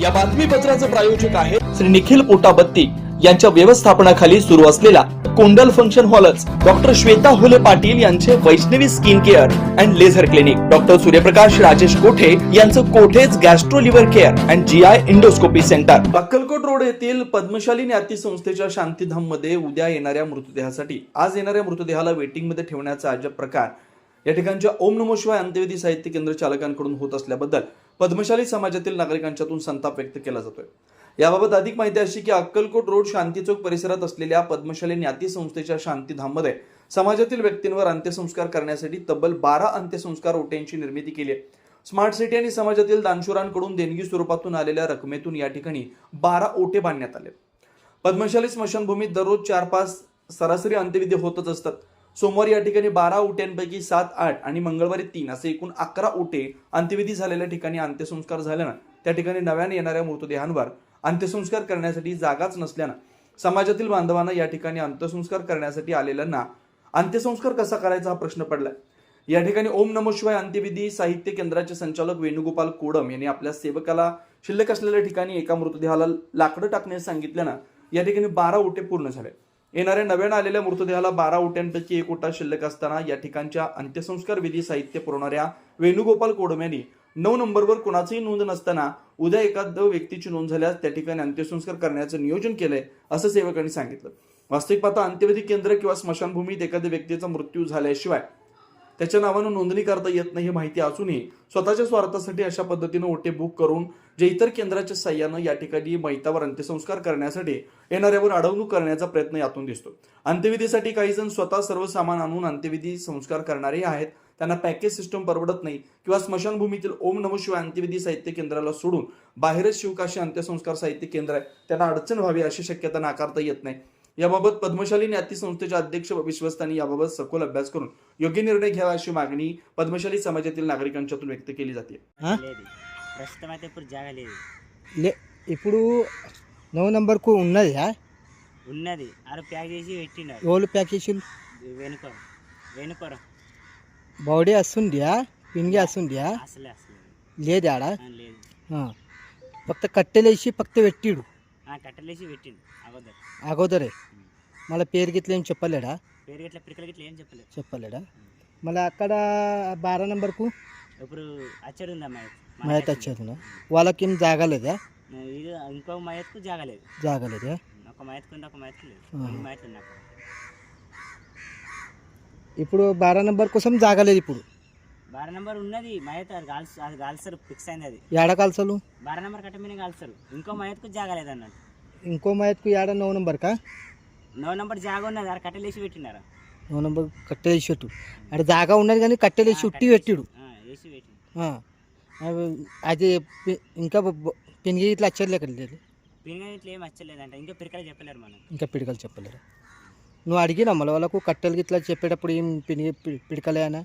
या बातमीपत्राचे प्रायोजक आहे श्री निखिल पोटाबत्ती यांच्या व्यवस्थापनाखाली सुरू असलेला कोंडल फंक्शन हॉलच डॉक्टर श्वेता हुले पाटील यांचे Vaishnavi skin care and laser clinic, doctor Suryaprakash Rajesh Kothe यांचं Kothe's gastro liver care and GI endoscopy centre, Akkalkot road येथील पद्मशाली न्याती संस्थेच्या शांतीधाम मध्ये उद्या येणाऱ्या मृतदेहासाठी आज येणाऱ्या मृतदेहाला वेटिंग मध्ये ठेवण्याचा अजब प्रकार या ठिकाणच्या ओम नमो शिवाय अंत्यविधी साहित्य केंद्र चालकांकडून होत असल्याबद्दल पद्मशाली समाजातील नागरिकांच्यातून संताप व्यक्त केला जातोय। याबाबत अधिक माहिती अशी की अक्कलकोट रोड शांती चौक परिसरात असलेल्या पद्मशाली न्याती संस्थेच्या शांतीधाममध्ये समाजातील व्यक्तींवर अंत्यसंस्कार करण्यासाठी तब्बल 12 अंत्यसंस्कार ओट्यांची निर्मिती केली आहे। स्मार्ट सिटी आणि समाजातील दानशूरांकडून देणगी स्वरूपातून आलेल्या रकमेतून या ठिकाणी 12 ओटे बांधण्यात आले। पद्मशाली स्मशानभूमीत दररोज 4-5 सरासरी अंत्यविधी होतच असतात। सोमवारी या ठिकाणी 12 ओट्यांपैकी 7-8 आणि मंगळवारी 3 असे एकूण 11 ओटे अंत्यविधी झालेल्या ठिकाणी अंत्यसंस्कार झाल्यानं त्या ठिकाणी नव्याने येणाऱ्या मृतदेहांवर अंत्यसंस्कार करण्यासाठी जागाच नसल्यानं समाजातील बांधवांना या ठिकाणी अंत्यसंस्कार करण्यासाठी आलेल्यांना अंत्यसंस्कार कसा करायचा हा प्रश्न पडलाय। या ठिकाणी ओम नमो शिवाय अंत्यविधी साहित्य केंद्राचे संचालक वेणुगोपाल कोडम यांनी आपल्या सेवकाला शिल्लक असलेल्या ठिकाणी एका मृतदेहाला लाकडं टाकण्यास सांगितल्यानं या ठिकाणी 12 ओटे पूर्ण झाले। येणाऱ्या नव्यानं आलेल्या मृतदेहाला 12 ओट्यांपैकी 1 ओटा शिल्लक असताना या ठिकाणच्या अंत्यसंस्कार विधी साहित्य पुरवणाऱ्या वेणुगोपाल कोडम यांनी 9 नंबरवर कोणाचीही नोंद नसताना उद्या एखाद्या व्यक्तीची नोंद झाल्यास त्या ठिकाणी अंत्यसंस्कार करण्याचं नियोजन केलंय असं सेवकांनी सांगितलं। वास्तविक पाहता अंत्यविधी केंद्र किंवा स्मशानभूमीत एखाद्या व्यक्तीचा मृत्यू झाल्याशिवाय त्याच्या नावानं नोंदणी करता येत नाही हे माहिती असूनही स्वतःच्या स्वार्थासाठी अशा पद्धतीनं ओटे बुक करून जे इतर केंद्राच्या साह्यानं या ठिकाणी मैतावर अंत्यसंस्कार करण्यासाठी येणाऱ्यावर अडवणूक करण्याचा प्रयत्न यातून दिसतो। अंत्यविधीसाठी काही जण स्वतः सर्व सामान आणून अंत्यविधी संस्कार करणारे आहेत, त्यांना पॅकेज सिस्टम परवडत नाही किंवा स्मशानभूमीतील ओम नमो शिवाय अंत्यविधी साहित्य केंद्राला सोडून बाहेरच शिवकाशी अंत्यसंस्कार साहित्य केंद्र आहे, त्यांना अडचण व्हावी अशी शक्यता नाकारता येत नाही। याबाबत पद्मशाली न्याती संस्थेचे अध्यक्ष व विश्वस्तांनी याबाबत सखोल अभ्यास करून योग्य निर्णय घ्यावा अशी मागणी पद्मशाली समाजातील नागरिकांच्यातून व्यक्त केली जाते। ఇప్పుడు 9 నంబర్ కు ఉన్నది ఉన్నది ఆరు ప్యాక్ చేసి పెట్టినారు రోల్ ప్యాకేజీలు వెనుకోర బాడీ వస్తుందియా పిన్గి వస్తుందియా అసలే లేదు ఆడ లేదు ఫక్త కట్టెలేసి ఫక్త పెట్టిడు కట్టలేసి పెట్టిండు అగోదరే మళ్ళీ పేరు గిట్ల ఏం చెప్పలేడా పేరు గిట్ల పిరికల గిట్ల ఏం చెప్పలేడా మళ్ళీ అక్కడ 12 నంబర్కు ఇప్పుడు వచ్చాడు మయత్ వచ్చేది వాళ్ళకి ఏం జాగలేదా ఇది ఇంకో మయత్కు జాగలేదా ఒక మయత్కు ఉంది ఒక మయత్కు లేదు మయత్ ఉంది అక్కడ ఇప్పుడు 12 నంబర్ కోసం జాగలేదు ఇప్పుడు 12 నంబర్ ఉన్నది మయత్ అది కాల్సరు ఫిక్స్ అయింది అది ఏడ కాల్సలు 12 నంబర్ కట్ట మీద కాల్సరు ఇంకో మయత్కు జాగలేదు అన్నట్టు ఇంకో మయత్కు ఏడ 9 నంబర్కా 9 నంబర్ జాగా ఉన్నది ఆడ కట్టలేసి పెట్టినారా 9 నంబర్ కట్టెలేసి పెట్టు అక్కడ జాగా ఉన్నది కానీ కట్టెలేసి ఉట్టి పెట్టిడు వేసి పెట్టిండు అది ఇంకా పినిగి ఇట్లా వచ్చలేదు పినిగా ఇట్లా ఏం వచ్చలేదంట ఇంకా పిరికలు చెప్పలేరు మనం ఇంకా పిడికలు చెప్పలేరు నువ్వు అడిగినా మళ్ళీ వాళ్ళకు కట్టెలకి ఇట్లా చెప్పేటప్పుడు ఏం పిడికలే అనా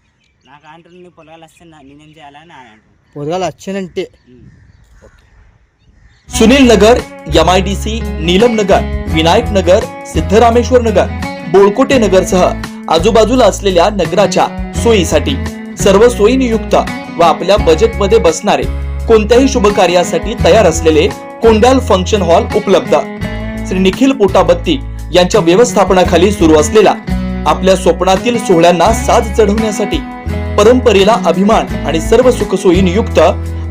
నాకు అంటారు నువ్వు పొలగాలు వస్తే నేనేం చేయాలని అంటారు పొదగాలు వచ్చానంటే सुनील नगर, MIDC, नीलम नगर, विनायक नगर, सिद्धरामेश्वर नगर, बोळकोटे नगर सह आजूबाजूला असलेल्या नगराच्या सोयीसाठी सर्व सोयीनियुक्त व आपल्या बजेटमध्ये बसणारे कोणत्याही शुभ कार्यासाठी तयार असलेले कोंडाल फंक्शन हॉल उपलब्ध। श्री निखिल पोटाबत्ती यांच्या व्यवस्थापनाखाली सुरू असलेला आपल्या स्वप्नातील सोहळ्यांना साज चढवण्यासाठी परंपरेला अभिमान आणि सर्व सुखसोयीनियुक्त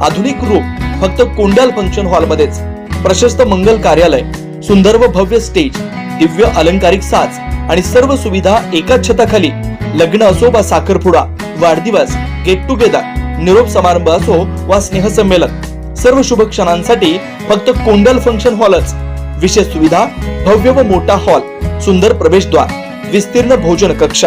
आधुनिक रूप फक्त कोंडाल फंक्शन हॉल मध्येच। प्रशस्त मंगल कार्यालय, सुंदर व भव्य स्टेज, दिव्य अलंकारिक साज आणि सर्व सुविधा एकाच छताखाली। लग्न असो वा साखरपुडा, वाढदिवस, गेट टुगेदर, निरोप समारंभ असो वा स्नेहसंमेलन, सर्व शुभ क्षणांसाठी फक्त कोंडाल फंक्शन हॉलच। विशेष सुविधा, भव्य व मोठा हॉल, सुंदर प्रवेशद्वार, विस्तीर्ण भोजन कक्ष,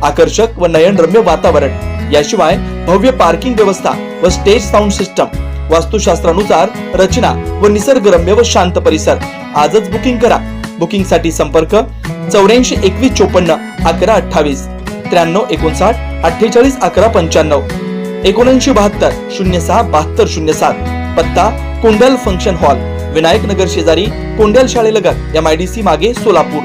आकर्षक व नयनरम्य वातावरण, याशिवाय भव्य पार्किंग व्यवस्था व स्टेज साऊंड सिस्टम, वास्तुशास्त्रानुसार रचना व निसर्गरम्य व शांत परिसर। आजच बुकिंग करा। बुकिंग साठी संपर्क 84 21 54 11 28 93 59 48 11 95 79 72 06 72 07। पत्ता कोंडाल फंक्शन हॉल, विनायक नगर शेजारी कोंडाल शाळेलगत, MIDC मागे सोलापूर।